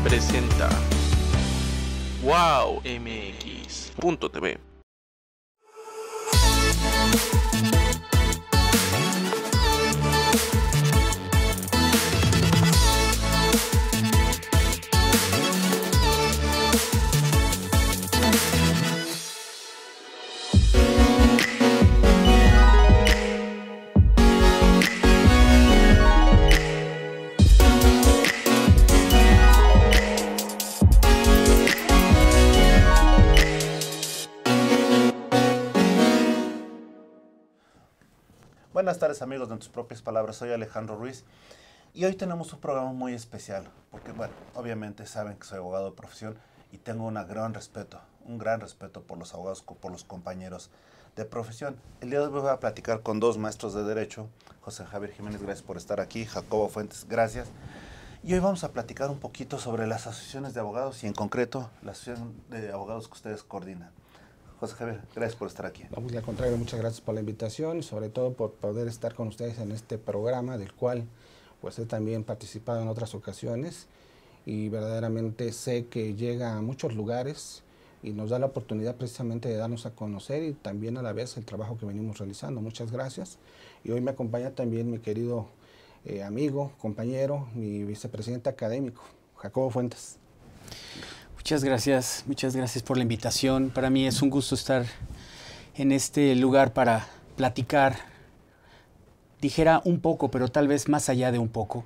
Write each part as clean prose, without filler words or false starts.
presenta wowmx.tv. Buenas tardes amigos de En Tus Propias Palabras, soy Alejandro Ruiz y hoy tenemos un programa muy especial porque, bueno, obviamente saben que soy abogado de profesión y tengo un gran respeto por los abogados, por los compañeros de profesión. El día de hoy voy a platicar con dos maestros de Derecho, José Javier Jiménez, gracias por estar aquí, Jacobo Fuentes, gracias. Y hoy vamos a platicar un poquito sobre las asociaciones de abogados y en concreto la asociación de abogados que ustedes coordinan. José Javier, gracias por estar aquí. Vamos, al contrario, muchas gracias por la invitación y sobre todo por poder estar con ustedes en este programa del cual pues he también participado en otras ocasiones y verdaderamente sé que llega a muchos lugares y nos da la oportunidad precisamente de darnos a conocer y también a la vez el trabajo que venimos realizando. Muchas gracias. Y hoy me acompaña también mi querido amigo, compañero, mi vicepresidente académico, Jacobo Fuentes. Muchas gracias por la invitación. Para mí es un gusto estar en este lugar para platicar, dijera un poco, pero tal vez más allá de un poco,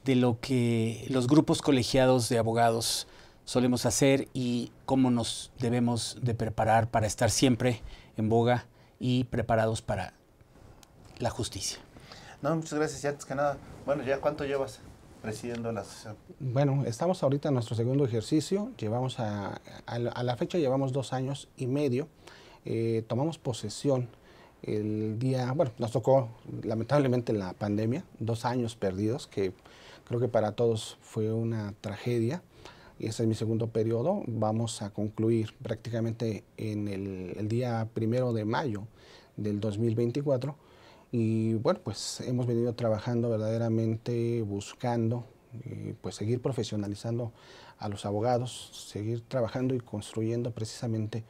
de lo que los grupos colegiados de abogados solemos hacer y cómo nos debemos de preparar para estar siempre en boga y preparados para la justicia. No, muchas gracias. Y antes que nada, bueno, ¿ya cuánto llevas presidiendo la asociación? Bueno, estamos ahorita en nuestro segundo ejercicio, llevamos a la fecha llevamos 2 años y medio, tomamos posesión el día, bueno, nos tocó lamentablemente la pandemia, 2 años perdidos, que creo que para todos fue una tragedia, y ese es mi segundo periodo. Vamos a concluir prácticamente en el día 1 de mayo del 2024, y bueno, pues hemos venido trabajando verdaderamente buscando pues seguir profesionalizando a los abogados, seguir trabajando y construyendo precisamente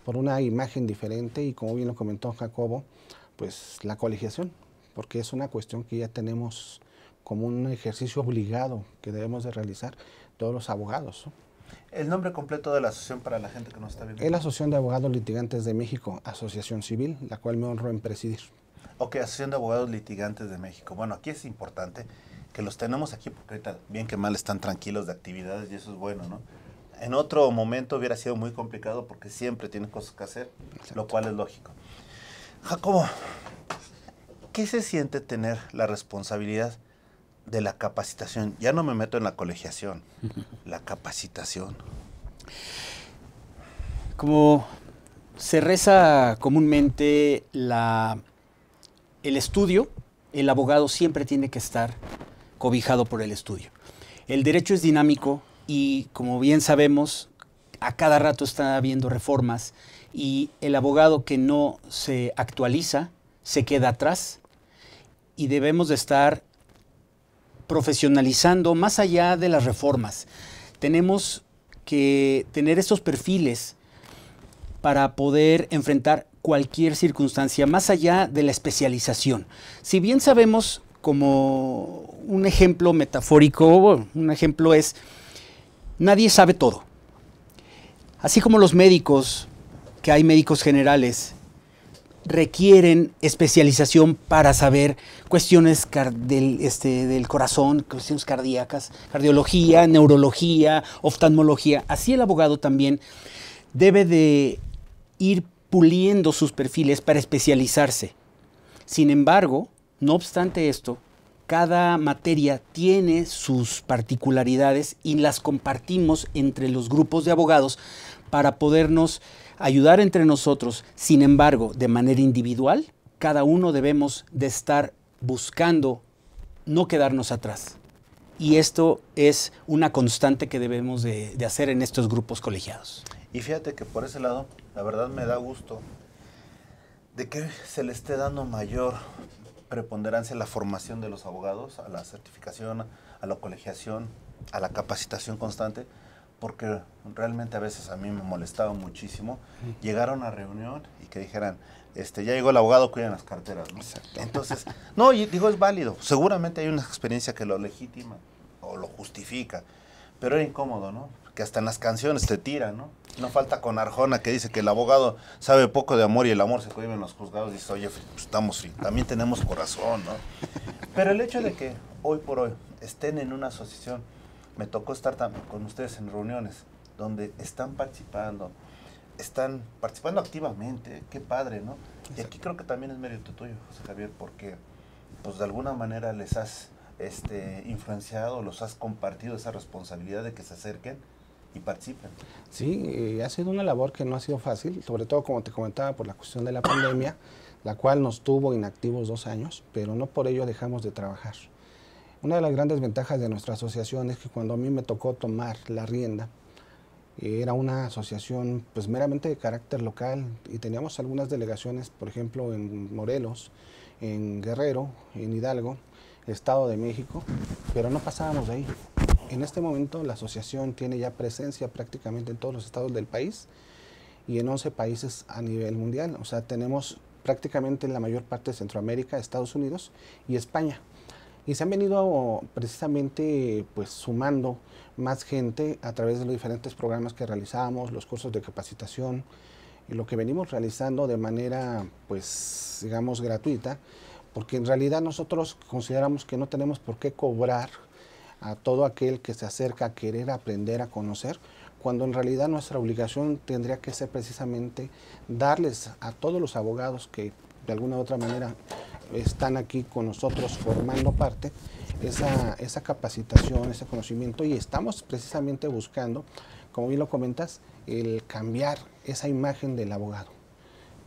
por una imagen diferente y, como bien lo comentó Jacobo, pues la colegiación, porque es una cuestión que ya tenemos como un ejercicio obligado que debemos de realizar todos los abogados, ¿no? El nombre completo de la asociación para la gente que nos está viendo. Es la Asociación de Abogados Litigantes de México, Asociación Civil, la cual me honro en presidir. Ok, Asociación de Abogados Litigantes de México. Bueno, aquí es importante que los tenemos aquí porque ahorita bien que mal están tranquilos de actividades y eso es bueno, ¿no? En otro momento hubiera sido muy complicado porque siempre tienen cosas que hacer, exacto, lo cual es lógico. Jacobo, ¿qué se siente tener la responsabilidad de la capacitación? Ya no me meto en la colegiación, la capacitación. Como se reza comúnmente el estudio, el abogado siempre tiene que estar cobijado por el estudio. El derecho es dinámico y, como bien sabemos, a cada rato está habiendo reformas y el abogado que no se actualiza se queda atrás y debemos de estar profesionalizando más allá de las reformas. Tenemos que tener estos perfiles para poder enfrentar cualquier circunstancia, más allá de la especialización. Si bien sabemos, como un ejemplo metafórico, un ejemplo es, nadie sabe todo. Así como los médicos, que hay médicos generales, requieren especialización para saber cuestiones del corazón, cuestiones cardíacas, cardiología, neurología, oftalmología. Así el abogado también debe de ir puliendo sus perfiles para especializarse. Sin embargo, no obstante esto, cada materia tiene sus particularidades y las compartimos entre los grupos de abogados para podernos ayudar entre nosotros. Sin embargo, de manera individual, cada uno debemos de estar buscando no quedarnos atrás. Y esto es una constante que debemos de hacer en estos grupos colegiados. Y fíjate que por ese lado, la verdad me da gusto de que se le esté dando mayor preponderancia a la formación de los abogados, a la certificación, a la colegiación, a la capacitación constante, porque realmente a veces a mí me molestaba muchísimo llegar a una reunión y que dijeran, ya llegó el abogado, cuiden las carteras, ¿no? Exacto. Entonces, no, y digo, es válido. Seguramente hay una experiencia que lo legitima o lo justifica, pero era incómodo, ¿no? Que hasta en las canciones te tiran, ¿no? No falta con Arjona que dice que el abogado sabe poco de amor y el amor se cohibe en los juzgados. Dice, oye, pues estamos, también tenemos corazón, ¿no? Pero el hecho de que hoy por hoy estén en una asociación, me tocó estar también con ustedes en reuniones donde están participando activamente, qué padre, ¿no? Y aquí creo que también es mérito tuyo, José Javier, porque pues de alguna manera les has influenciado, los has compartido esa responsabilidad de que se acerquen y participen. Sí, ha sido una labor que no ha sido fácil, sobre todo como te comentaba por la cuestión de la pandemia, la cual nos tuvo inactivos 2 años, pero no por ello dejamos de trabajar. Una de las grandes ventajas de nuestra asociación es que cuando a mí me tocó tomar la rienda, era una asociación pues meramente de carácter local y teníamos algunas delegaciones, por ejemplo, en Morelos, en Guerrero, en Hidalgo, Estado de México, pero no pasábamos de ahí. En este momento la asociación tiene ya presencia prácticamente en todos los estados del país y en 11 países a nivel mundial. O sea, tenemos prácticamente en la mayor parte de Centroamérica, Estados Unidos y España. Y se han venido precisamente pues sumando más gente a través de los diferentes programas que realizamos, los cursos de capacitación y lo que venimos realizando de manera pues digamos gratuita, porque en realidad nosotros consideramos que no tenemos por qué cobrar a todo aquel que se acerca a querer aprender a conocer, cuando en realidad nuestra obligación tendría que ser precisamente darles a todos los abogados que de alguna u otra manera están aquí con nosotros formando parte, esa capacitación, ese conocimiento, y estamos precisamente buscando, como bien lo comentas, el cambiar esa imagen del abogado.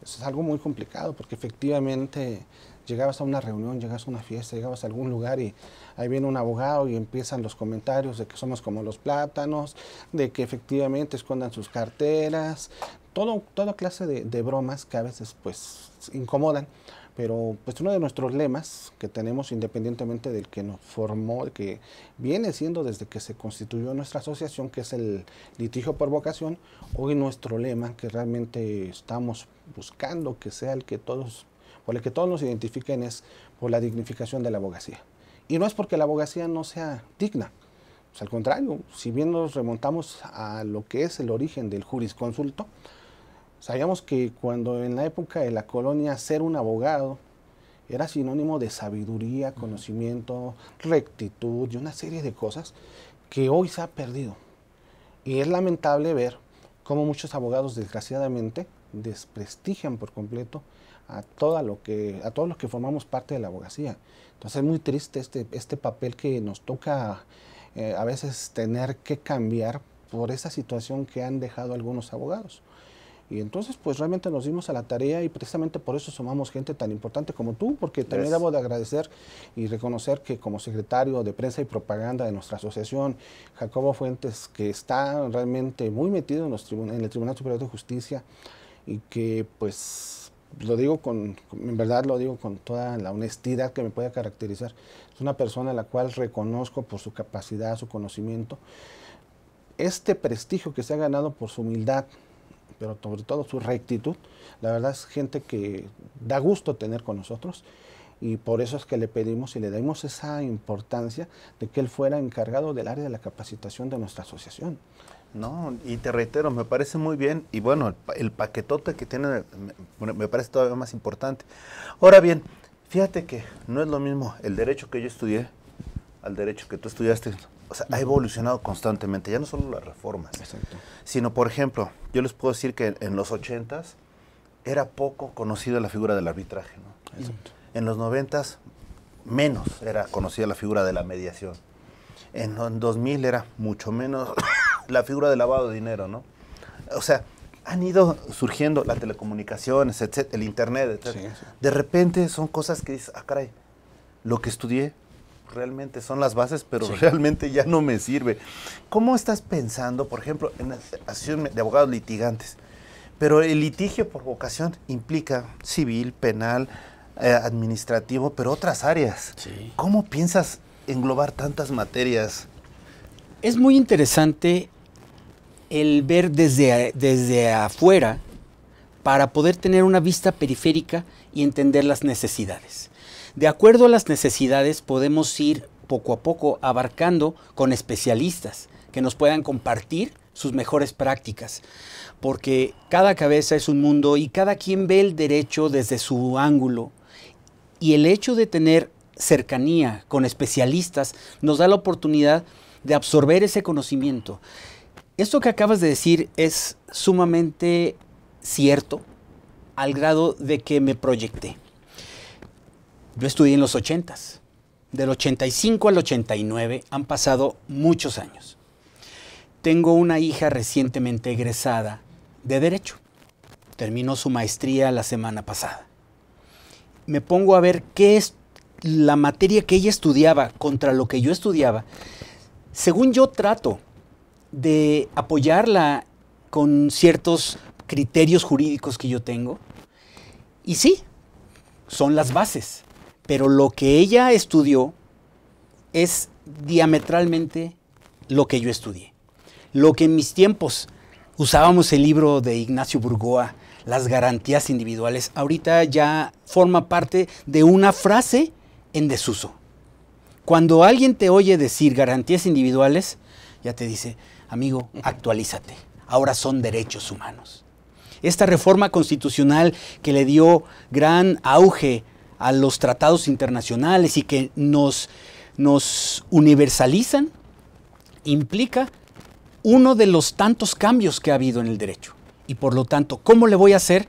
Eso es algo muy complicado porque efectivamente llegabas a una reunión, llegabas a una fiesta, llegabas a algún lugar y ahí viene un abogado y empiezan los comentarios de que somos como los plátanos, de que efectivamente escondan sus carteras, toda clase de bromas que a veces pues incomodan. Pero pues uno de nuestros lemas que tenemos, independientemente del que nos formó, que viene siendo desde que se constituyó nuestra asociación, que es el litigio por vocación, hoy nuestro lema que realmente estamos buscando que sea el que todos, por el que todos nos identifiquen, es por la dignificación de la abogacía. Y no es porque la abogacía no sea digna, pues al contrario, si bien nos remontamos a lo que es el origen del jurisconsulto, sabíamos que cuando en la época de la colonia ser un abogado era sinónimo de sabiduría, conocimiento, rectitud y una serie de cosas que hoy se ha perdido. Y es lamentable ver cómo muchos abogados desgraciadamente desprestigian por completo a todos los que formamos parte de la abogacía. Entonces es muy triste este papel que nos toca a veces tener que cambiar por esa situación que han dejado algunos abogados. Y entonces pues realmente nos dimos a la tarea y precisamente por eso sumamos gente tan importante como tú, porque también debo de agradecer y reconocer que como secretario de Prensa y Propaganda de nuestra asociación, Jacobo Fuentes, que está realmente muy metido en el Tribunal Superior de Justicia y que pues lo digo en verdad lo digo con toda la honestidad que me puede caracterizar. Es una persona a la cual reconozco por su capacidad, su conocimiento, este prestigio que se ha ganado por su humildad, pero sobre todo su rectitud. La verdad es gente que da gusto tener con nosotros y por eso es que le pedimos y le damos esa importancia de que él fuera encargado del área de la capacitación de nuestra asociación. No, y te reitero, me parece muy bien y bueno, el paquetote que tiene me parece todavía más importante. Ahora bien, fíjate que no es lo mismo el derecho que yo estudié al derecho que tú estudiaste. O sea, ha evolucionado constantemente, ya no solo las reformas, sino, por ejemplo, yo les puedo decir que en los 80s era poco conocida la figura del arbitraje, ¿no? Exacto. En los 90s menos era conocida la figura de la mediación. En 2000 era mucho menos la figura del lavado de dinero, ¿no? O sea, han ido surgiendo las telecomunicaciones, etcétera, el internet, etcétera. Sí. De repente son cosas que dices, ah, caray, lo que estudié realmente son las bases, pero realmente ya no me sirve. ¿Cómo estás pensando, por ejemplo, en la asociación de abogados litigantes? Pero el litigio por vocación implica civil, penal, administrativo, pero otras áreas. Sí. ¿Cómo piensas englobar tantas materias? Es muy interesante el ver desde afuera para poder tener una vista periférica y entender las necesidades. De acuerdo a las necesidades podemos ir poco a poco abarcando con especialistas que nos puedan compartir sus mejores prácticas, porque cada cabeza es un mundo y cada quien ve el derecho desde su ángulo, y el hecho de tener cercanía con especialistas nos da la oportunidad de absorber ese conocimiento. Esto que acabas de decir es sumamente cierto al grado de que me proyecté. Yo estudié en los 80s. Del 85 al 89 han pasado muchos años. Tengo una hija recientemente egresada de Derecho. Terminó su maestría la semana pasada. Me pongo a ver qué es la materia que ella estudiaba contra lo que yo estudiaba. Según yo trato de apoyarla con ciertos criterios jurídicos que yo tengo. Y sí, son las bases. Pero lo que ella estudió es diametralmente lo que yo estudié. Lo que en mis tiempos usábamos el libro de Ignacio Burgoa, Las garantías individuales, ahorita ya forma parte de una frase en desuso. Cuando alguien te oye decir garantías individuales, ya te dice, amigo, actualízate. Ahora son derechos humanos. Esta reforma constitucional que le dio gran auge a los tratados internacionales y que nos universalizan, implica uno de los tantos cambios que ha habido en el derecho. Y por lo tanto, ¿cómo le voy a hacer?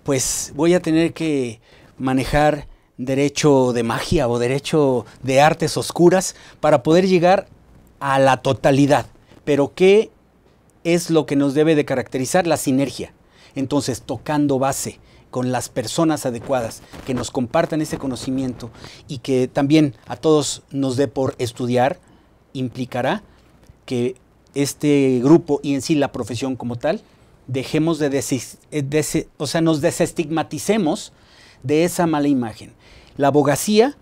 Pues voy a tener que manejar derecho de magia o derecho de artes oscuras para poder llegar a la totalidad. Pero ¿qué es lo que nos debe de caracterizar? La sinergia. Entonces, tocando base con las personas adecuadas que nos compartan ese conocimiento y que también a todos nos dé por estudiar, implicará que este grupo y en sí la profesión como tal, dejemos nos desestigmaticemos de esa mala imagen. La abogacía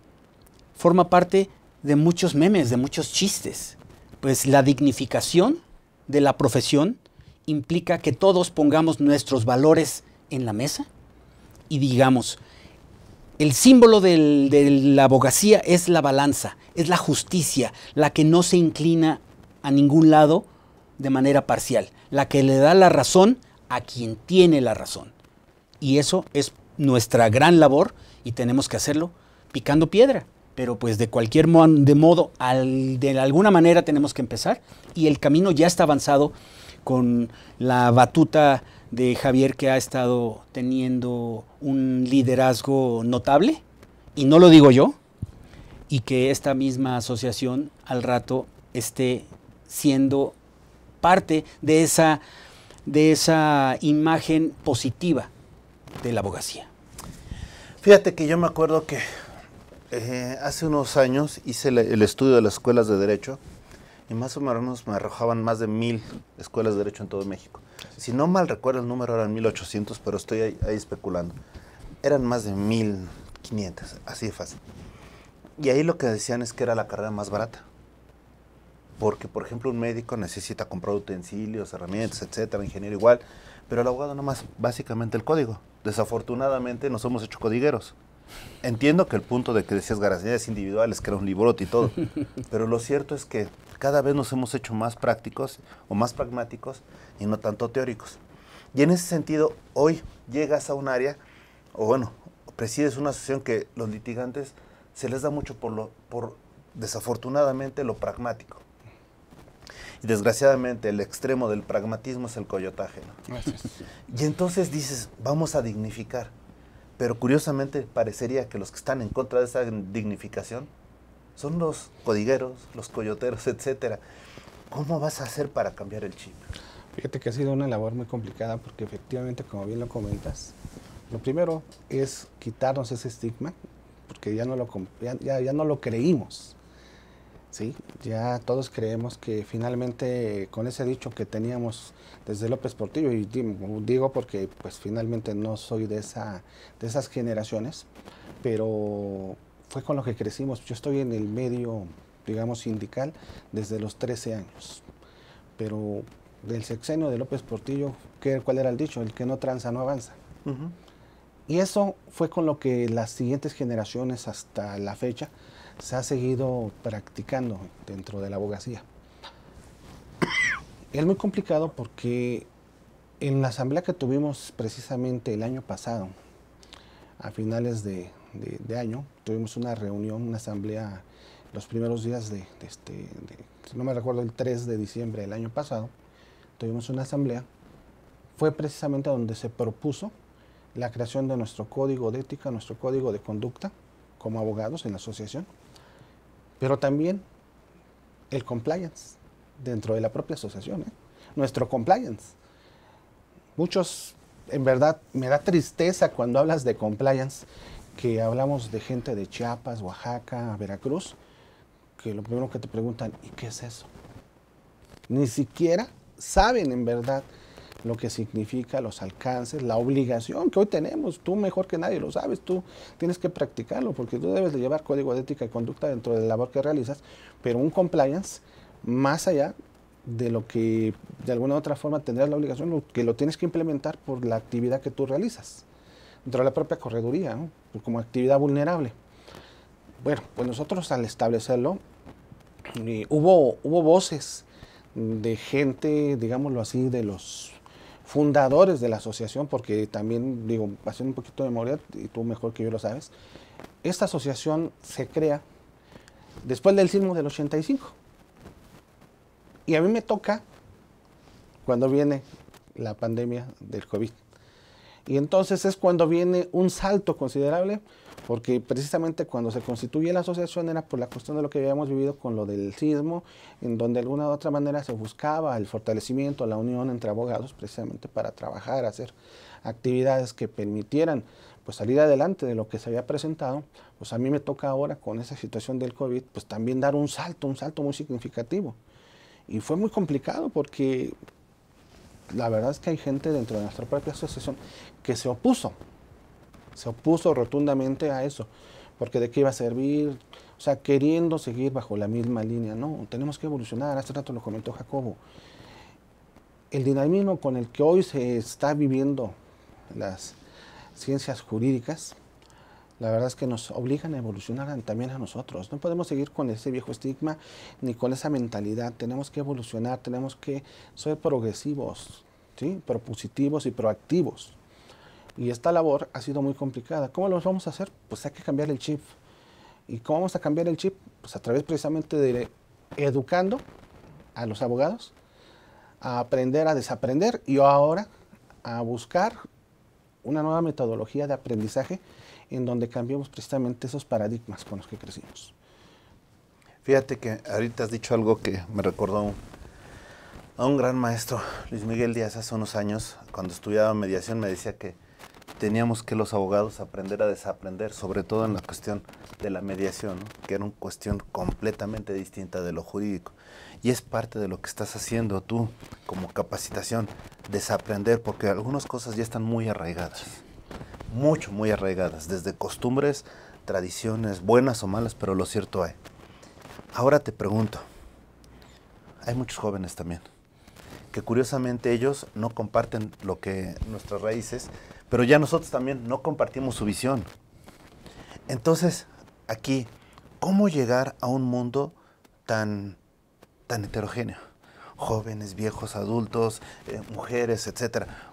forma parte de muchos memes, de muchos chistes, pues la dignificación de la profesión implica que todos pongamos nuestros valores en la mesa y digamos, el símbolo de la abogacía es la balanza, es la justicia, la que no se inclina a ningún lado de manera parcial, la que le da la razón a quien tiene la razón. Y eso es nuestra gran labor y tenemos que hacerlo picando piedra. Pero pues de cualquier modo, de alguna manera tenemos que empezar y el camino ya está avanzado con la batuta de Javier, que ha estado teniendo un liderazgo notable, y no lo digo yo, y que esta misma asociación al rato esté siendo parte de esa imagen positiva de la abogacía. Fíjate que yo me acuerdo que hace unos años hice el estudio de las escuelas de Derecho y más o menos me arrojaban más de 1000 escuelas de Derecho en todo México. Si no mal recuerdo el número eran 1800, pero estoy ahí especulando. Eran más de 1500, así de fácil. Y ahí lo que decían es que era la carrera más barata. Porque, por ejemplo, un médico necesita comprar utensilios, herramientas, etcétera, un ingeniero igual, pero el abogado nomás básicamente el código. Desafortunadamente nos hemos hecho codigueros. Entiendo que el punto de que decías garantías individuales, que era un librote y todo, pero lo cierto es que cada vez nos hemos hecho más prácticos o más pragmáticos y no tanto teóricos. Y en ese sentido, hoy llegas a un área, o bueno, presides una asociación que los litigantes se les da mucho por desafortunadamente lo pragmático. Y desgraciadamente el extremo del pragmatismo es el coyotaje, ¿no? Y entonces dices, vamos a dignificar. Pero curiosamente parecería que los que están en contra de esa dignificación son los codigueros, los coyoteros, etcétera. ¿Cómo vas a hacer para cambiar el chip? Fíjate que ha sido una labor muy complicada porque efectivamente, como bien lo comentas, lo primero es quitarnos ese estigma, porque ya no lo creímos, ¿sí? Ya todos creemos que finalmente con ese dicho que teníamos desde López Portillo, y digo porque pues finalmente no soy de esas generaciones, pero fue con lo que crecimos. Yo estoy en el medio digamos, sindical desde los 13 años. Pero del sexenio de López Portillo, ¿cuál era el dicho? El que no tranza no avanza. Ujú. Y eso fue con lo que las siguientes generaciones hasta la fecha se ha seguido practicando dentro de la abogacía. Es muy complicado porque en la asamblea que tuvimos precisamente el año pasado, a finales de año, tuvimos una reunión, una asamblea los primeros días si no me recuerdo, el 3 de diciembre del año pasado, tuvimos una asamblea, fue precisamente donde se propuso la creación de nuestro código de ética, nuestro código de conducta como abogados en la asociación, pero también el compliance dentro de la propia asociación, nuestro compliance. Muchos, en verdad, me da tristeza cuando hablas de compliance, que hablamos de gente de Chiapas, Oaxaca, Veracruz, que lo primero que te preguntan, ¿y qué es eso? Ni siquiera saben en verdad lo que significa, los alcances, la obligación que hoy tenemos. Tú mejor que nadie lo sabes, tú tienes que practicarlo porque tú debes de llevar código de ética y conducta dentro de la labor que realizas, pero un compliance más allá de lo que de alguna u otra forma tendrás la obligación, que lo tienes que implementar por la actividad que tú realizas dentro de la propia correduría, ¿no? Como actividad vulnerable. Bueno, pues nosotros al establecerlo, hubo voces de gente, digámoslo así, de los fundadores de la asociación, porque también, digo, haciendo un poquito de memoria, y tú mejor que yo lo sabes, esta asociación se crea después del sismo del 85. Y a mí me toca cuando viene la pandemia del COVID. Y entonces es cuando viene un salto considerable, porque precisamente cuando se constituye la asociación era por la cuestión de lo que habíamos vivido con lo del sismo, en donde de alguna u otra manera se buscaba el fortalecimiento, la unión entre abogados, precisamente para trabajar, hacer actividades que permitieran pues salir adelante de lo que se había presentado. Pues a mí me toca ahora con esa situación del COVID, pues también dar un salto muy significativo. Y fue muy complicado porque la verdad es que hay gente dentro de nuestra propia asociación que se opuso rotundamente a eso, porque de qué iba a servir, o sea, queriendo seguir bajo la misma línea. No, tenemos que evolucionar. Hace rato lo comentó Jacobo. El dinamismo con el que hoy se está viviendo las ciencias jurídicas, la verdad es que nos obligan a evolucionar también a nosotros. No podemos seguir con ese viejo estigma ni con esa mentalidad. Tenemos que evolucionar, tenemos que ser progresivos, ¿sí? Propositivos y proactivos. Y esta labor ha sido muy complicada. ¿Cómo lo vamos a hacer? Pues hay que cambiar el chip. ¿Y cómo vamos a cambiar el chip? Pues a través precisamente de educando a los abogados a aprender a desaprender y ahora a buscar una nueva metodología de aprendizaje en donde cambiemos precisamente esos paradigmas con los que crecimos. Fíjate que ahorita has dicho algo que me recordó a un gran maestro, Luis Miguel Díaz, hace unos años, cuando estudiaba mediación, me decía que teníamos que los abogados aprender a desaprender, sobre todo en la cuestión de la mediación, ¿no? Que era una cuestión completamente distinta de lo jurídico. Y es parte de lo que estás haciendo tú como capacitación, desaprender, porque algunas cosas ya están muy arraigadas, muy arraigadas, desde costumbres, tradiciones, buenas o malas, pero lo cierto hay. Ahora te pregunto, hay muchos jóvenes también, que curiosamente ellos no comparten lo que nuestras raíces, pero ya nosotros también no compartimos su visión. Entonces, aquí, ¿cómo llegar a un mundo tan heterogéneo? Jóvenes, viejos, adultos, mujeres, etcétera.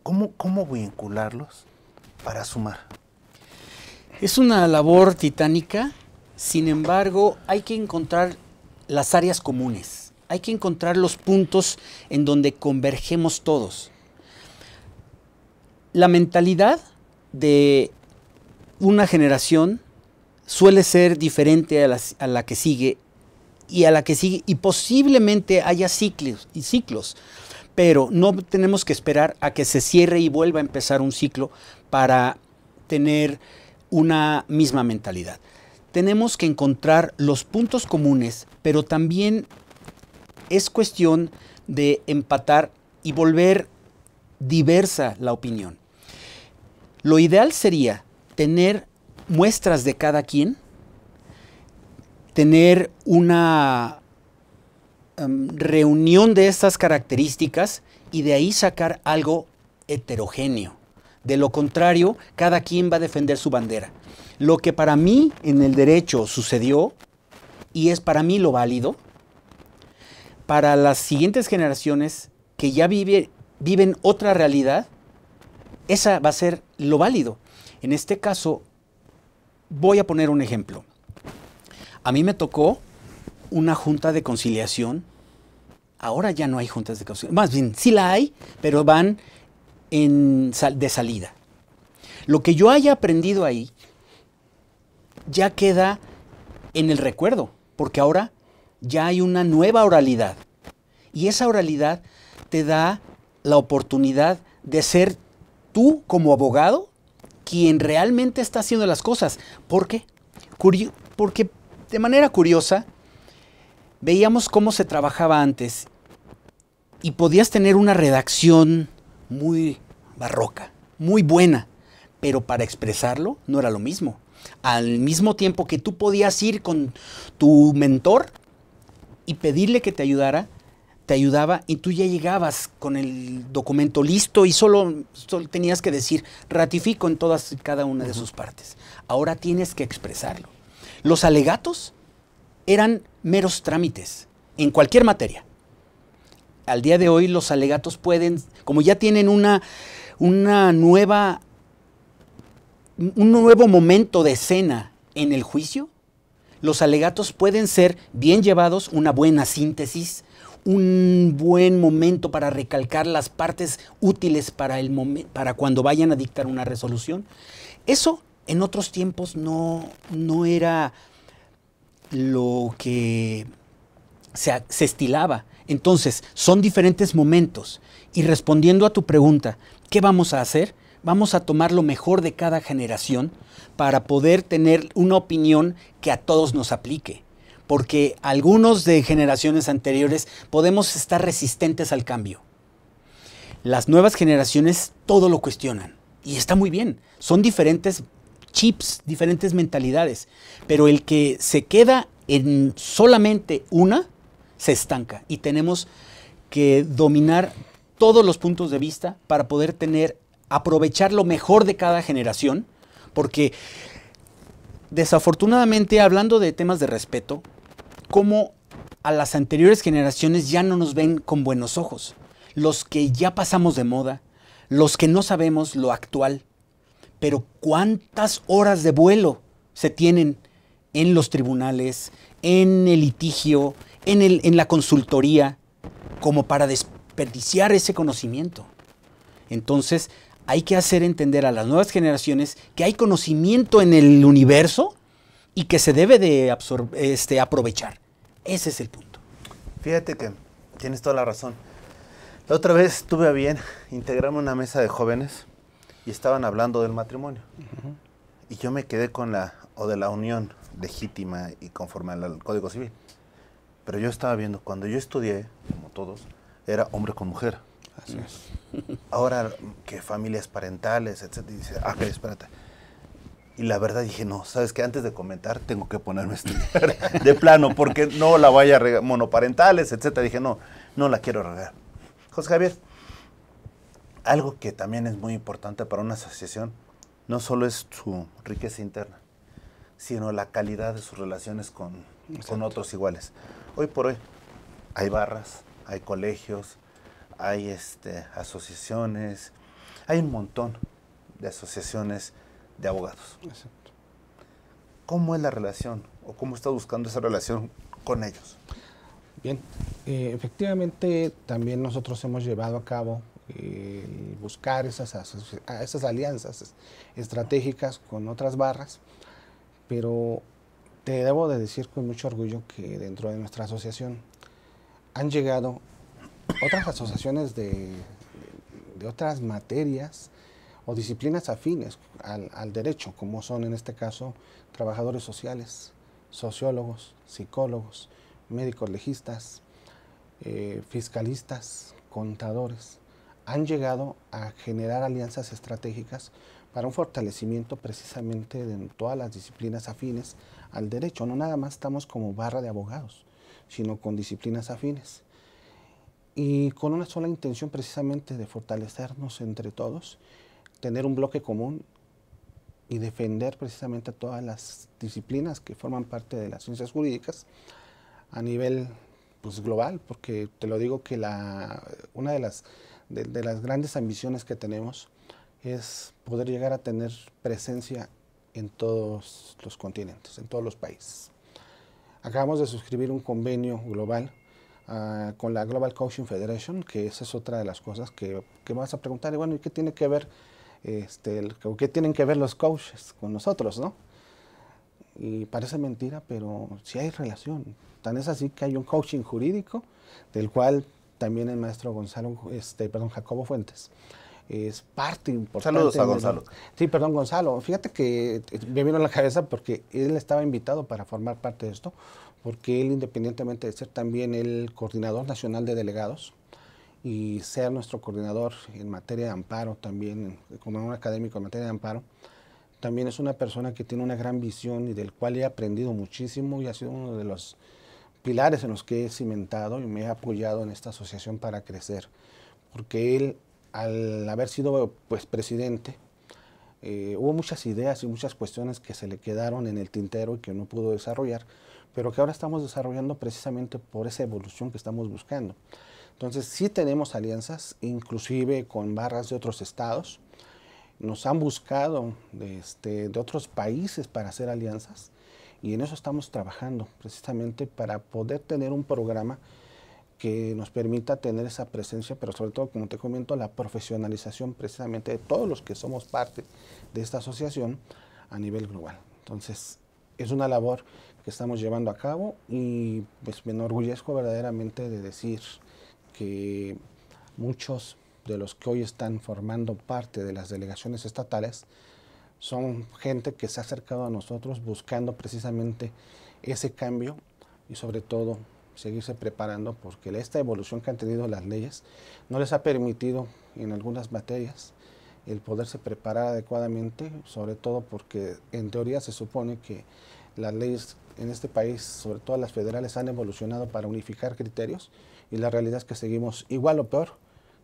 ¿Cómo vincularlos para sumar? Es una labor titánica, sin embargo, hay que encontrar las áreas comunes, hay que encontrar los puntos en donde convergemos todos. La mentalidad de una generación suele ser diferente a la que sigue y posiblemente haya ciclos, pero no tenemos que esperar a que se cierre y vuelva a empezar un ciclo para tener una misma mentalidad. Tenemos que encontrar los puntos comunes, pero también es cuestión de empatar y volver diversa la opinión. Lo ideal sería tener muestras de cada quien, tener una reunión de estas características y de ahí sacar algo heterogéneo. De lo contrario, cada quien va a defender su bandera. Lo que para mí en el derecho sucedió y es para mí lo válido, para las siguientes generaciones que ya viven otra realidad, esa va a ser lo válido. En este caso, voy a poner un ejemplo. A mí me tocó una junta de conciliación. Ahora ya no hay juntas de conciliación. Más bien, sí la hay, pero van de salida. Lo que yo haya aprendido ahí ya queda en el recuerdo, porque ahora ya hay una nueva oralidad. Y esa oralidad te da la oportunidad de ser tú como abogado quien realmente está haciendo las cosas. ¿Por qué? Porque de manera curiosa veíamos cómo se trabajaba antes y podías tener una redacción muy barroca, muy buena, pero para expresarlo no era lo mismo. Al mismo tiempo que tú podías ir con tu mentor y pedirle que te ayudara, te ayudaba y tú ya llegabas con el documento listo y solo tenías que decir ratifico en todas y cada una de sus partes. Ahora tienes que expresarlo. Los alegatos eran meros trámites en cualquier materia. Al día de hoy los alegatos pueden, como ya tienen un nuevo momento de escena en el juicio, los alegatos pueden ser bien llevados, una buena síntesis, un buen momento para recalcar las partes útiles para cuando vayan a dictar una resolución. Eso en otros tiempos no era lo que se estilaba. Entonces, son diferentes momentos. Y respondiendo a tu pregunta, ¿qué vamos a hacer? Vamos a tomar lo mejor de cada generación para poder tener una opinión que a todos nos aplique. Porque algunos de generaciones anteriores podemos estar resistentes al cambio. Las nuevas generaciones todo lo cuestionan. Y está muy bien. Son diferentes chips, diferentes mentalidades. Pero el que se queda en solamente una, se estanca. Y tenemos que dominar todos los puntos de vista para poder aprovechar lo mejor de cada generación. Porque desafortunadamente, hablando de temas de respeto, como a las anteriores generaciones ya no nos ven con buenos ojos. Los que ya pasamos de moda, los que no sabemos lo actual. Pero ¿cuántas horas de vuelo se tienen en los tribunales, en el litigio, en la consultoría, como para desperdiciar ese conocimiento? Entonces, hay que hacer entender a las nuevas generaciones que hay conocimiento en el universo y que se debe de aprovechar. Ese es el punto. Fíjate que tienes toda la razón. La otra vez tuve a bien integrarme una mesa de jóvenes y estaban hablando del matrimonio. Y yo me quedé de la unión legítima y conforme al Código Civil. Pero yo estaba viendo, cuando yo estudié, como todos, era hombre con mujer. Así es. Ahora que familias parentales, etc. Y dice, ok, espérate. Y la verdad dije, no, ¿sabes qué? Antes de comentar tengo que ponerme a estudiar de plano, porque no la vaya a regar, monoparentales, etc. Dije, no la quiero regar. José Javier, algo que también es muy importante para una asociación, no solo es su riqueza interna, sino la calidad de sus relaciones con otros iguales. Hoy por hoy hay barras, hay colegios, hay asociaciones, hay un montón de asociaciones de abogados. Exacto. ¿Cómo es la relación o cómo está buscando esa relación con ellos? Bien, efectivamente también nosotros hemos llevado a cabo buscar esas alianzas estratégicas con otras barras, pero te debo de decir con mucho orgullo que dentro de nuestra asociación han llegado otras asociaciones de otras materias o disciplinas afines al derecho, como son en este caso trabajadores sociales, sociólogos, psicólogos, médicos legistas, fiscalistas, contadores. Han llegado a generar alianzas estratégicas para un fortalecimiento precisamente de todas las disciplinas afines al derecho. No nada más estamos como barra de abogados, sino con disciplinas afines. Y con una sola intención precisamente de fortalecernos entre todos, tener un bloque común y defender precisamente todas las disciplinas que forman parte de las ciencias jurídicas a nivel pues, global, porque te lo digo que una de las grandes ambiciones que tenemos es poder llegar a tener presencia en todos los continentes, en todos los países. Acabamos de suscribir un convenio global con la Global Coaching Federation, que esa es otra de las cosas que me vas a preguntar, y bueno, ¿y qué tiene que ver, qué tienen que ver los coaches con nosotros, no? Y parece mentira, pero sí hay relación. Tan es así que hay un coaching jurídico, del cual también el maestro Jacobo Fuentes es parte importante. Saludos a Gonzalo. Sí, perdón, Gonzalo. Fíjate que me vino a la cabeza porque él estaba invitado para formar parte de esto, porque él, independientemente de ser también el coordinador nacional de delegados y ser nuestro coordinador en materia de amparo, también como un académico en materia de amparo, también es una persona que tiene una gran visión y del cual he aprendido muchísimo y ha sido uno de los pilares en los que he cimentado y me he apoyado en esta asociación para crecer, porque él, al haber sido pues presidente, hubo muchas ideas y muchas cuestiones que se le quedaron en el tintero y que no pudo desarrollar, pero que ahora estamos desarrollando precisamente por esa evolución que estamos buscando. Entonces sí tenemos alianzas, inclusive con barras de otros estados. Nos han buscado de otros países para hacer alianzas y en eso estamos trabajando precisamente para poder tener un programa que nos permita tener esa presencia, pero sobre todo, como te comento, la profesionalización precisamente de todos los que somos parte de esta asociación a nivel global. Entonces, es una labor que estamos llevando a cabo y pues me enorgullezco verdaderamente de decir que muchos de los que hoy están formando parte de las delegaciones estatales son gente que se ha acercado a nosotros buscando precisamente ese cambio y sobre todo seguirse preparando, porque esta evolución que han tenido las leyes no les ha permitido en algunas materias el poderse preparar adecuadamente, sobre todo porque en teoría se supone que las leyes en este país, sobre todo las federales, han evolucionado para unificar criterios y la realidad es que seguimos igual o peor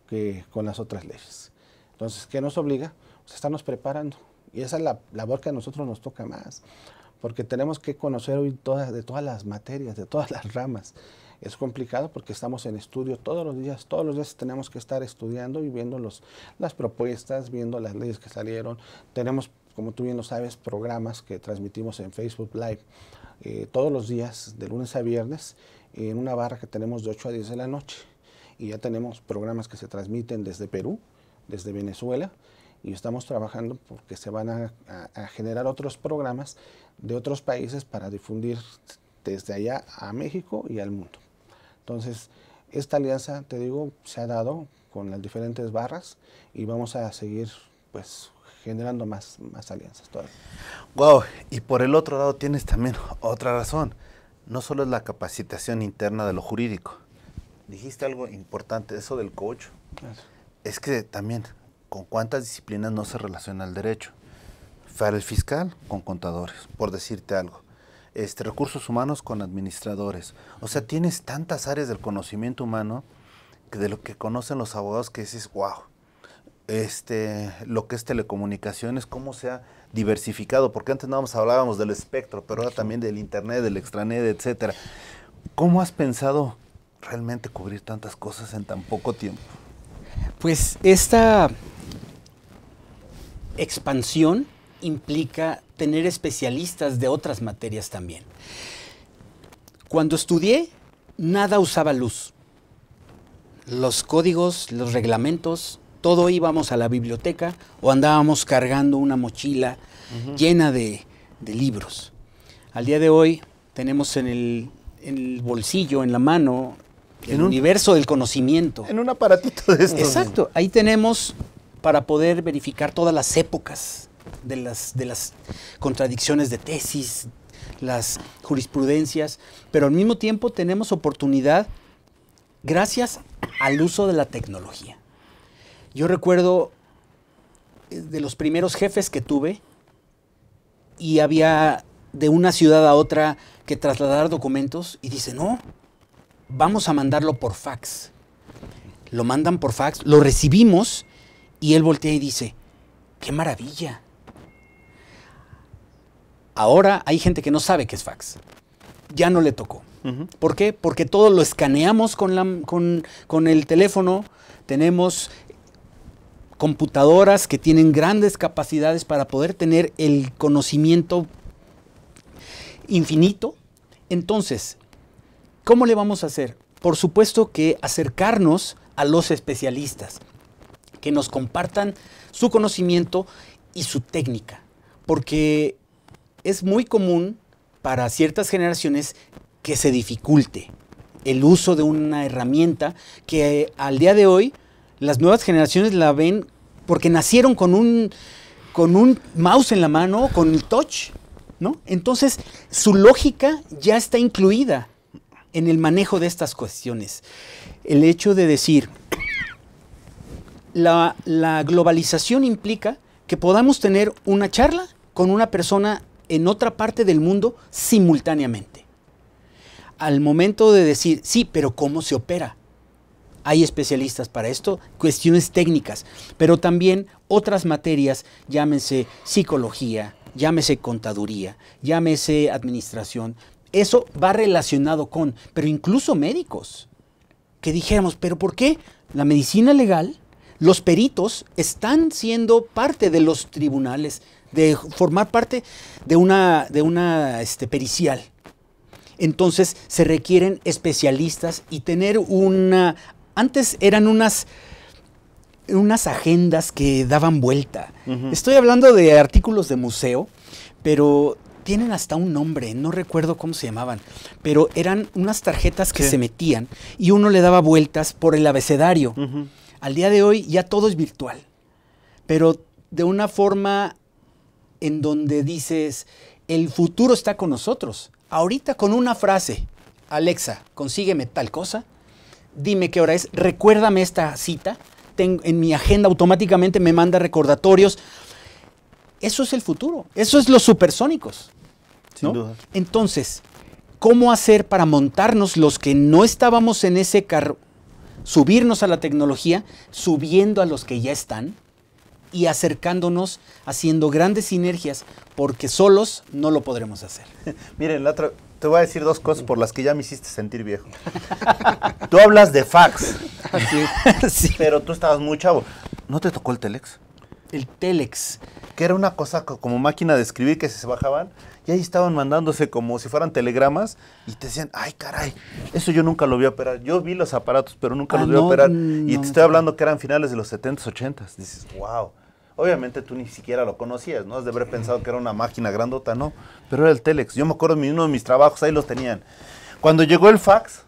que con las otras leyes. Entonces, ¿qué nos obliga? Pues estarnos preparando y esa es la labor que a nosotros nos toca más, porque tenemos que conocer hoy de todas las materias, de todas las ramas. Es complicado porque estamos en estudio todos los días tenemos que estar estudiando y viendo las propuestas, viendo las leyes que salieron. Tenemos, como tú bien lo sabes, programas que transmitimos en Facebook Live todos los días, de lunes a viernes, en una barra que tenemos de 8 a 10 de la noche. Y ya tenemos programas que se transmiten desde Perú, desde Venezuela, y estamos trabajando porque se van a generar otros programas de otros países para difundir desde allá a México y al mundo. Entonces, esta alianza, te digo, se ha dado con las diferentes barras y vamos a seguir pues generando más alianzas todavía. Wow, y por el otro lado tienes también otra razón. No solo es la capacitación interna de lo jurídico. Dijiste algo importante, eso del coach. Gracias. Es que también, ¿con cuántas disciplinas no se relaciona el derecho? Para el fiscal, con contadores, por decirte algo. Recursos humanos con administradores. O sea, tienes tantas áreas del conocimiento humano que de lo que conocen los abogados que dices, wow. Lo que es telecomunicaciones, cómo se ha diversificado, porque antes nada más hablábamos del espectro, pero ahora también del internet, del extranet, etcétera. ¿Cómo has pensado realmente cubrir tantas cosas en tan poco tiempo? Pues esta expansión implica tener especialistas de otras materias también. Cuando estudié, nada usaba luz. Los códigos, los reglamentos, todo íbamos a la biblioteca o andábamos cargando una mochila llena de libros. Al día de hoy tenemos en el bolsillo, en la mano, el universo del conocimiento. En un aparatito de estos. Exacto, ahí tenemos para poder verificar todas las épocas de las contradicciones de tesis, las jurisprudencias, pero al mismo tiempo tenemos oportunidad gracias al uso de la tecnología. Yo recuerdo de los primeros jefes que tuve y había de una ciudad a otra que trasladar documentos y dice, no, vamos a mandarlo por fax. Lo mandan por fax, lo recibimos y él voltea y dice, ¡qué maravilla! Ahora hay gente que no sabe qué es fax. Ya no le tocó. ¿Por qué? Porque todo lo escaneamos con el teléfono. Tenemos computadoras que tienen grandes capacidades para poder tener el conocimiento infinito. Entonces, ¿cómo le vamos a hacer? Por supuesto que acercarnos a los especialistas, que nos compartan su conocimiento y su técnica, porque es muy común para ciertas generaciones que se dificulte el uso de una herramienta que al día de hoy las nuevas generaciones la ven porque nacieron con un mouse en la mano, con el touch, ¿no? Entonces, su lógica ya está incluida en el manejo de estas cuestiones. El hecho de decir, la globalización implica que podamos tener una charla con una persona en otra parte del mundo simultáneamente. Al momento de decir, sí, pero ¿cómo se opera? Hay especialistas para esto, cuestiones técnicas, pero también otras materias, llámese psicología, llámese contaduría, llámese administración. Eso va relacionado con, pero incluso médicos, que dijéramos, ¿pero por qué la medicina legal, los peritos están siendo parte de los tribunales, de formar parte de una pericial? Entonces se requieren especialistas y tener una... Antes eran unas agendas que daban vuelta. Estoy hablando de artículos de museo, pero tienen hasta un nombre, no recuerdo cómo se llamaban, pero eran unas tarjetas que se metían y uno le daba vueltas por el abecedario. Al día de hoy ya todo es virtual, pero de una forma en donde dices, el futuro está con nosotros. Ahorita con una frase, Alexa, consígueme tal cosa, dime qué hora es, recuérdame esta cita, en mi agenda automáticamente me manda recordatorios. Eso es el futuro, eso es los supersónicos, ¿no? Sin duda. Entonces, ¿cómo hacer para montarnos los que no estábamos en ese carro, subirnos a la tecnología, subiendo a los que ya están y acercándonos, haciendo grandes sinergias, porque solos no lo podremos hacer? Miren, te voy a decir dos cosas por las que ya me hiciste sentir viejo. Tú hablas de fax, sí, pero tú estabas muy chavo. ¿No te tocó el telex? El telex. Que era una cosa como máquina de escribir que se bajaban y ahí estaban mandándose como si fueran telegramas y te decían, ay caray, eso yo nunca lo vi operar. Yo vi los aparatos, pero nunca los vi operar. Y te estoy hablando que eran finales de los 70s, 80s. Dices, wow. Obviamente tú ni siquiera lo conocías, ¿no? Has de haber pensado que era una máquina grandota, no. Pero era el telex. Yo me acuerdo en uno de mis trabajos, ahí los tenían. Cuando llegó el fax...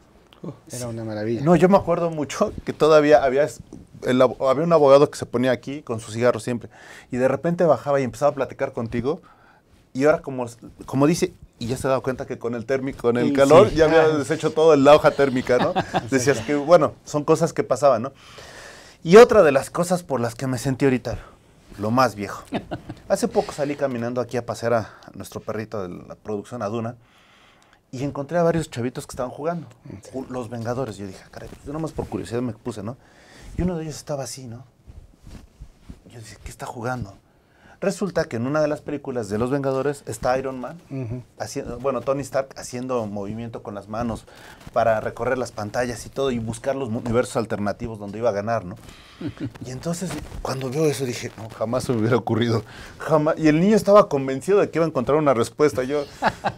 era una maravilla. No, yo me acuerdo mucho que todavía había un abogado que se ponía aquí con su cigarro siempre. Y de repente bajaba y empezaba a platicar contigo. Y ahora como dice, y ya se ha dado cuenta que con el térmico, con el calor, ya había deshecho todo la hoja térmica, ¿no? Decías que, bueno, son cosas que pasaban, ¿no? Y otra de las cosas por las que me sentí ahorita, lo más viejo. Hace poco salí caminando aquí a pasear a nuestro perrito de la producción, a Duna, y encontré a varios chavitos que estaban jugando. Los Vengadores. Yo dije, caray, pues yo nomás por curiosidad me puse, ¿no? Y uno de ellos estaba así, ¿no? Yo dije, ¿qué está jugando? Resulta que en una de las películas de Los Vengadores está Iron Man, Tony Stark haciendo movimiento con las manos para recorrer las pantallas y todo y buscar los universos alternativos donde iba a ganar, ¿no? Y entonces cuando veo eso dije, no, jamás se me hubiera ocurrido, jamás. Y el niño estaba convencido de que iba a encontrar una respuesta.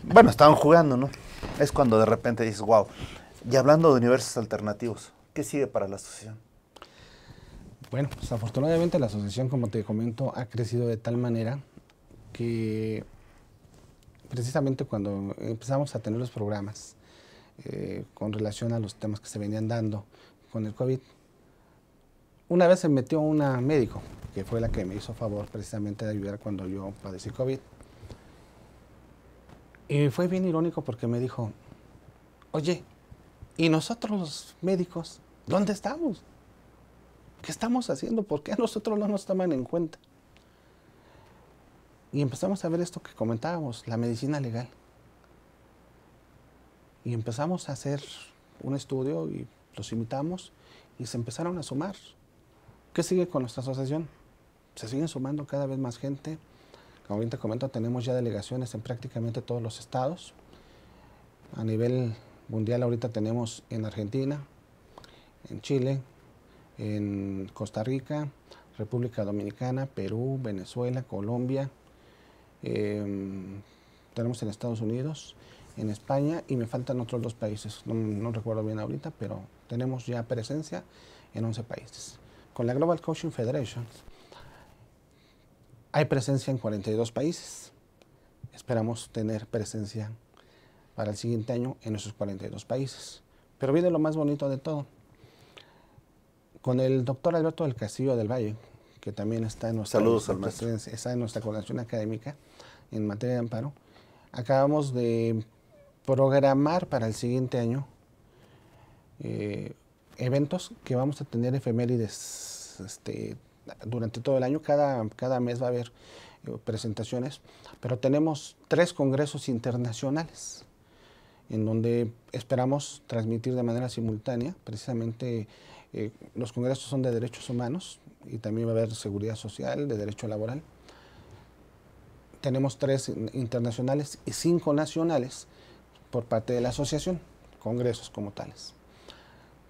Bueno, estaban jugando, ¿no? Es cuando de repente dices, wow. Y hablando de universos alternativos, ¿qué sigue para la asociación? Bueno, pues afortunadamente la asociación, como te comento, ha crecido de tal manera que precisamente cuando empezamos a tener los programas con relación a los temas que se venían dando con el COVID, una vez se metió una médico, que fue la que me hizo favor precisamente de ayudar cuando yo padecí COVID. Y fue bien irónico porque me dijo, oye, ¿y nosotros los médicos dónde estamos? ¿Qué estamos haciendo? ¿Por qué a nosotros no nos toman en cuenta? Y empezamos a ver esto que comentábamos, la medicina legal. Y empezamos a hacer un estudio y los invitamos y se empezaron a sumar. ¿Qué sigue con nuestra asociación? Se siguen sumando cada vez más gente. Como bien te comento, tenemos ya delegaciones en prácticamente todos los estados. A nivel mundial ahorita tenemos en Argentina, en Chile, en Costa Rica, República Dominicana, Perú, Venezuela, Colombia. Tenemos en Estados Unidos, en España y me faltan otros 2 países. No recuerdo bien ahorita, pero tenemos ya presencia en 11 países. Con la Global Coaching Federation hay presencia en 42 países. Esperamos tener presencia para el siguiente año en esos 42 países. Pero viene lo más bonito de todo. Con el doctor Alberto del Castillo del Valle, que también está en nuestra, Saludos al maestro. Está en nuestra coordinación académica en materia de amparo, acabamos de programar para el siguiente año eventos que vamos a tener efemérides durante todo el año. Cada mes va a haber presentaciones, pero tenemos 3 congresos internacionales en donde esperamos transmitir de manera simultánea. Precisamente los congresos son de derechos humanos y también va a haber seguridad social, de derecho laboral. Tenemos 3 internacionales y 5 nacionales por parte de la asociación, congresos como tales.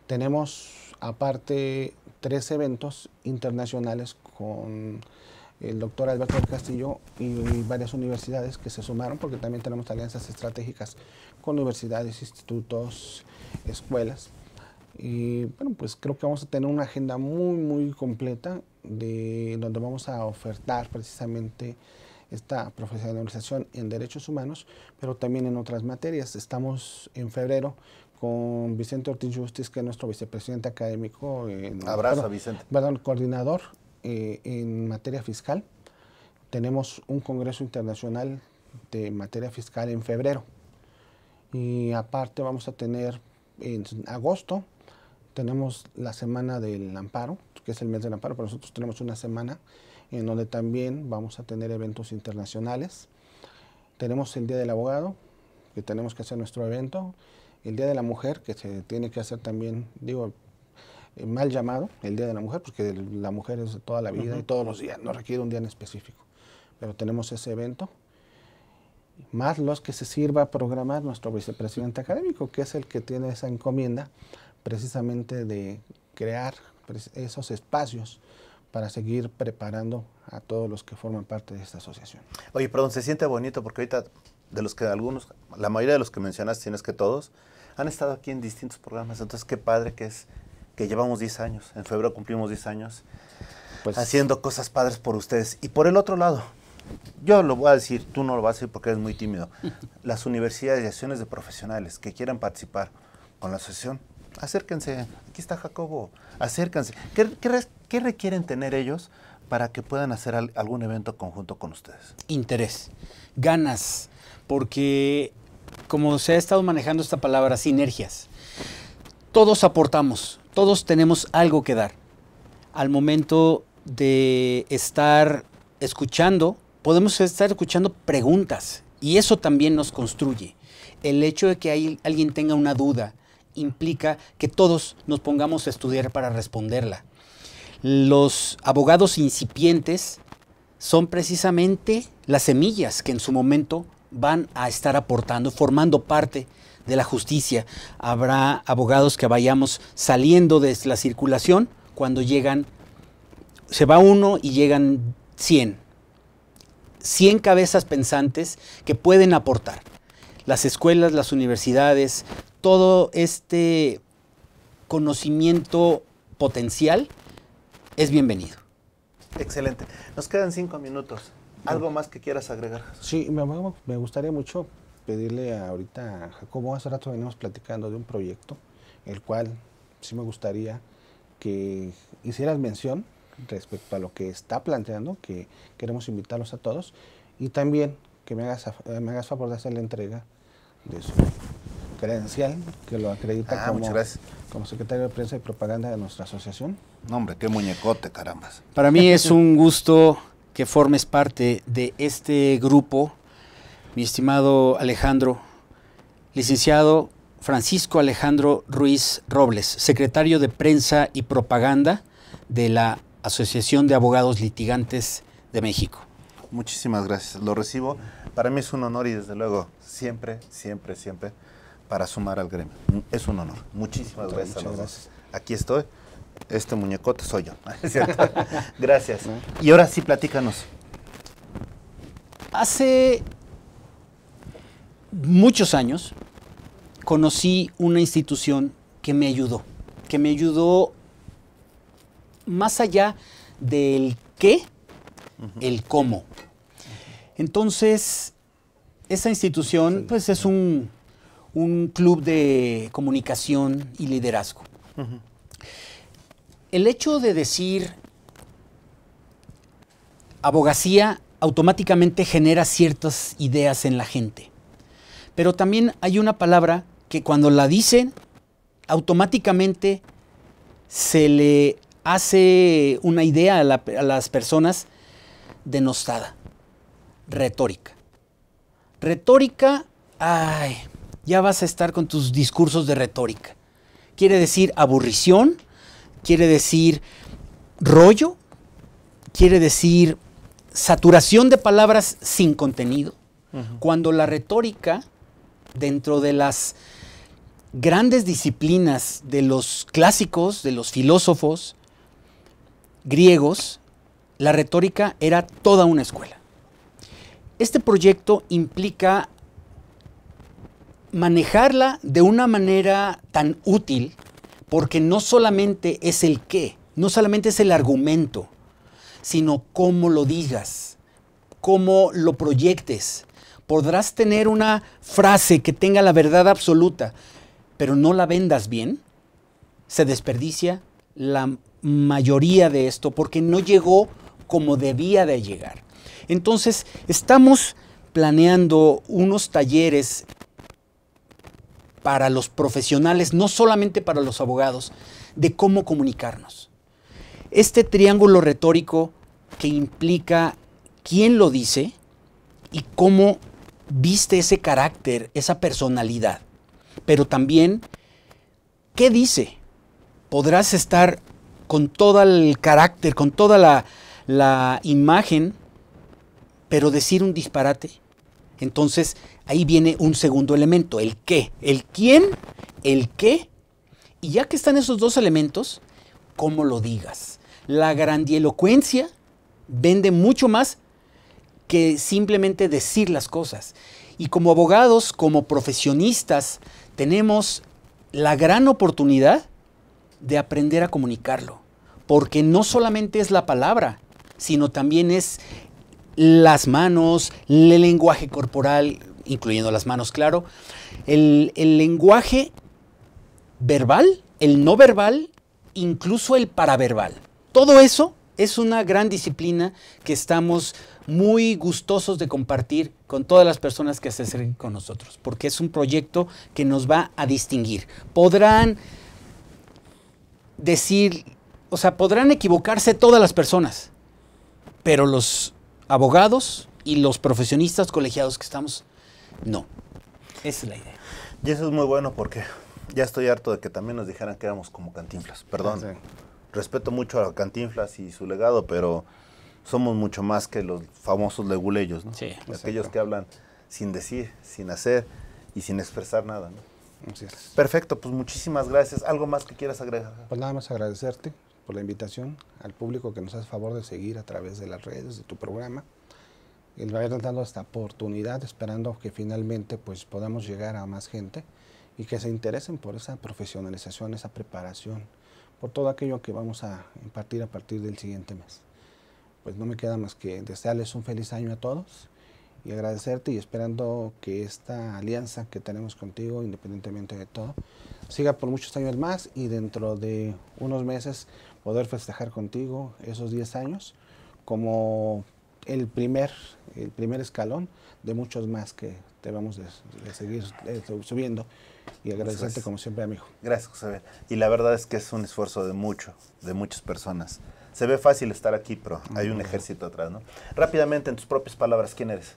Tenemos aparte 3 eventos internacionales con el doctor Alberto del Castillo y varias universidades que se sumaron, porque también tenemos alianzas estratégicas con universidades, institutos, escuelas. Y bueno, pues creo que vamos a tener una agenda muy completa donde vamos a ofertar precisamente esta profesionalización en derechos humanos, pero también en otras materias. Estamos en febrero con Vicente Ortiz Justiz, que es nuestro vicepresidente académico. Abrazo, Vicente. Coordinador en materia fiscal. Tenemos un congreso internacional de materia fiscal en febrero. Y aparte vamos a tener en agosto, tenemos la Semana del Amparo, que es el mes del amparo, pero nosotros tenemos una semana en donde también vamos a tener eventos internacionales. Tenemos el Día del Abogado, que tenemos que hacer nuestro evento. El Día de la Mujer, que se tiene que hacer también, mal llamado, el Día de la Mujer, porque la mujer es de toda la vida y todos los días, no requiere un día en específico. Pero tenemos ese evento, más los que se sirva a programar nuestro vicepresidente académico, que es el que tiene esa encomienda precisamente de crear esos espacios para seguir preparando a todos los que forman parte de esta asociación. Oye, perdón, se siente bonito porque ahorita de los que algunos, la mayoría de los que mencionaste, tienes que todos, han estado aquí en distintos programas. Entonces, qué padre que es que llevamos 10 años. En febrero cumplimos 10 años haciendo cosas padres por ustedes. Y por el otro lado, yo lo voy a decir, tú no lo vas a decir porque eres muy tímido. Las universidades y asociaciones de profesionales que quieran participar con la asociación, acérquense. Aquí está Jacobo, acérquense. ¿Qué requieren tener ellos para que puedan hacer algún evento conjunto con ustedes? Interés, ganas, porque como se ha estado manejando esta palabra, sinergias. Todos aportamos, todos tenemos algo que dar. Al momento de estar escuchando, podemos estar escuchando preguntas y eso también nos construye. El hecho de que alguien tenga una duda implica que todos nos pongamos a estudiar para responderla. Los abogados incipientes son precisamente las semillas que en su momento van a estar aportando, formando parte de la justicia. Habrá abogados que vayamos saliendo de la circulación cuando llegan, se va uno y llegan 100 cabezas pensantes que pueden aportar. Las escuelas, las universidades, todo este conocimiento potencial es bienvenido. Excelente. Nos quedan 5 minutos. ¿Algo más que quieras agregar? Sí, me gustaría mucho pedirle ahorita a Jacobo, hace rato venimos platicando de un proyecto, el cual sí me gustaría que hicieras mención respecto a lo que está planteando, que queremos invitarlos a todos, y también que me hagas favor de hacer la entrega de su credencial, que lo acredita como secretario de Prensa y Propaganda de nuestra asociación. No, hombre, qué muñecote, carambas. Para mí es un gusto que formes parte de este grupo, mi estimado Alejandro, licenciado Francisco Alejandro Ruiz Robles, secretario de Prensa y Propaganda de la Asociación de Abogados Litigantes de México. Muchísimas gracias, lo recibo. Para mí es un honor y desde luego siempre para sumar al gremio. Es un honor. Muchísimas gracias a los dos. Aquí estoy. Este muñecote soy yo. ¿Es cierto? Gracias. Y ahora sí, platícanos. Hace muchos años conocí una institución que me ayudó más allá del qué, el cómo. Entonces, esa institución pues es un club de comunicación y liderazgo. El hecho de decir abogacía automáticamente genera ciertas ideas en la gente. Pero también hay una palabra que cuando la dicen, automáticamente se le hace una idea a las personas denostada. Retórica. Retórica, ay, ya vas a estar con tus discursos de retórica. Quiere decir aburrición, quiere decir rollo, quiere decir saturación de palabras sin contenido. Cuando la retórica, dentro de las grandes disciplinas de los clásicos, de los filósofos griegos, la retórica era toda una escuela. Este proyecto implica manejarla de una manera tan útil, porque no solamente es el qué, no solamente es el argumento, sino cómo lo digas, cómo lo proyectes. Podrás tener una frase que tenga la verdad absoluta, pero no la vendas bien, se desperdicia la mayoría de esto porque no llegó como debía de llegar. Entonces, estamos planeando unos talleres para los profesionales, no solamente para los abogados, de cómo comunicarnos. Este triángulo retórico que implica quién lo dice y cómo viste ese carácter, esa personalidad. Pero también, ¿qué dice? Podrás estar con todo el carácter, con toda la imagen, pero decir un disparate. Entonces, ahí viene un segundo elemento, el qué. El quién, el qué. Y ya que están esos dos elementos, ¿cómo lo digas? La grandielocuencia vende mucho más que simplemente decir las cosas. Y como abogados, como profesionistas, tenemos la gran oportunidad de aprender a comunicarlo. Porque no solamente es la palabra, sino también es las manos, el lenguaje corporal, incluyendo las manos, claro, el lenguaje verbal, el no verbal, incluso el paraverbal. Todo eso es una gran disciplina que estamos muy gustosos de compartir con todas las personas que se acerquen con nosotros, porque es un proyecto que nos va a distinguir. Podrán decir, o sea, podrán equivocarse todas las personas, pero los abogados y los profesionistas colegiados que estamos, no. Esa es la idea. Y eso es muy bueno porque ya estoy harto de que también nos dijeran que éramos como Cantinflas. Perdón, sí. Respeto mucho a Cantinflas y su legado, pero somos mucho más que los famosos leguleyos, ¿no? Sí. Aquellos que hablan sin decir, sin hacer y sin expresar nada, ¿no? Así es. Perfecto, pues muchísimas gracias. ¿Algo más que quieras agregar? Pues nada más agradecerte por la invitación, al público que nos hace favor de seguir a través de las redes, de tu programa. El haber dado esta oportunidad, esperando que finalmente pues podamos llegar a más gente y que se interesen por esa profesionalización, esa preparación, por todo aquello que vamos a impartir a partir del siguiente mes. Pues no me queda más que desearles un feliz año a todos y agradecerte y esperando que esta alianza que tenemos contigo, independientemente de todo, siga por muchos años más y dentro de unos meses poder festejar contigo esos 10 años como el primer escalón de muchos más que te vamos a seguir subiendo y agradecerte gracias. Como siempre, amigo. Gracias, José. Y la verdad es que es un esfuerzo de muchas personas Se ve fácil estar aquí, pero hay un ejército atrás, ¿no? Rápidamente, en tus propias palabras, ¿quién eres?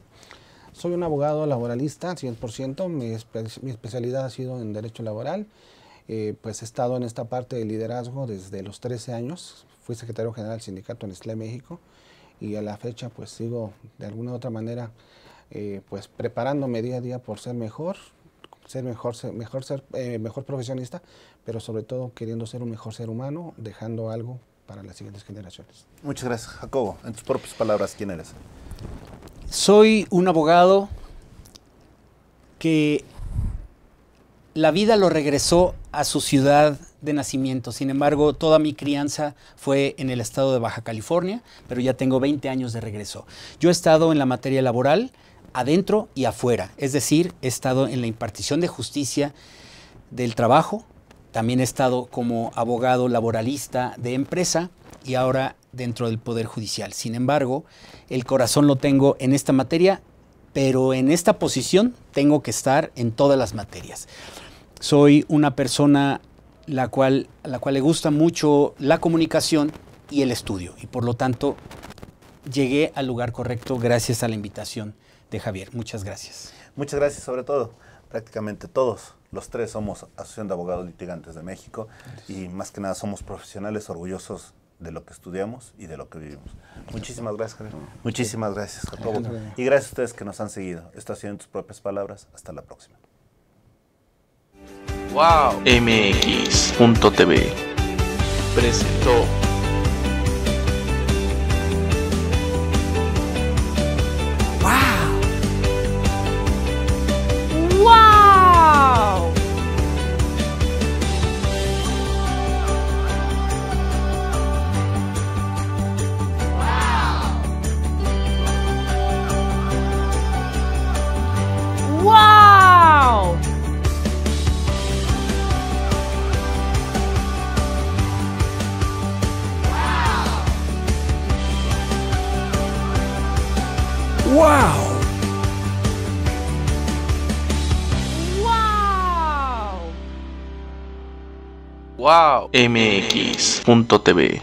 Soy un abogado laboralista, 100%. Mi especialidad ha sido en derecho laboral. Pues he estado en esta parte de liderazgo desde los 13 años. Fui secretario general del sindicato Nestlé México y a la fecha pues sigo de alguna u otra manera pues preparándome día a día por ser mejor profesionista, pero sobre todo queriendo ser un mejor ser humano, dejando algo para las siguientes generaciones. Muchas gracias, Jacobo. En tus propias palabras, ¿quién eres? Soy un abogado que la vida lo regresó a su ciudad de nacimiento. Sin embargo, toda mi crianza fue en el estado de Baja California, pero ya tengo 20 años de regreso. Yo he estado en la materia laboral adentro y afuera, es decir, he estado en la impartición de justicia del trabajo, también he estado como abogado laboralista de empresa y ahora dentro del Poder Judicial. Sin embargo, el corazón lo tengo en esta materia, pero en esta posición tengo que estar en todas las materias. Soy una persona a la cual le gusta mucho la comunicación y el estudio, y por lo tanto llegué al lugar correcto gracias a la invitación de Javier. Muchas gracias. Muchas gracias, sobre todo, prácticamente todos, los tres somos Asociación de Abogados Litigantes de México y más que nada somos profesionales orgullosos de lo que estudiamos y de lo que vivimos. Muchísimas gracias, Javier. Muchísimas gracias, Jacobo. Y gracias a ustedes que nos han seguido. Esto ha sido En Tus Propias Palabras. Hasta la próxima. Wow. MX.tv presentó Wow. MX.tv